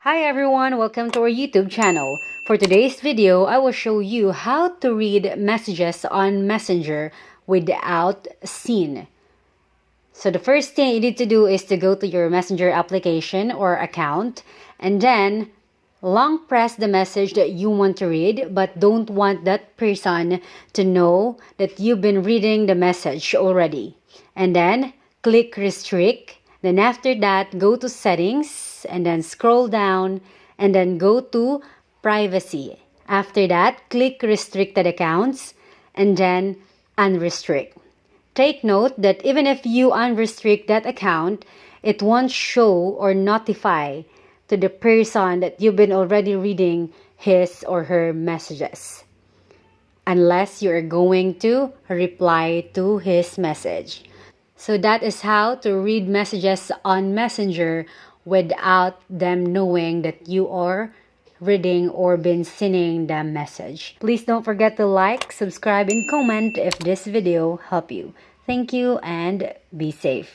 Hi everyone, welcome to our YouTube channel. For today's video, I will show you how to read messages on Messenger without seen. So the first thing you need to do is to go to your Messenger application or account and then long press the message that you want to read but don't want that person to know that you've been reading the message already. And then click restrict. Then after that, go to settings and then scroll down and then go to privacy. After that, click restricted accounts and then unrestrict. Take note that even if you unrestrict that account, it won't show or notify to the person that you've been already reading his or her messages unless you're going to reply to his message. So that is how to read messages on Messenger without them knowing that you are reading or been sending the message. Please don't forget to like, subscribe, and comment if this video helped you. Thank you and be safe.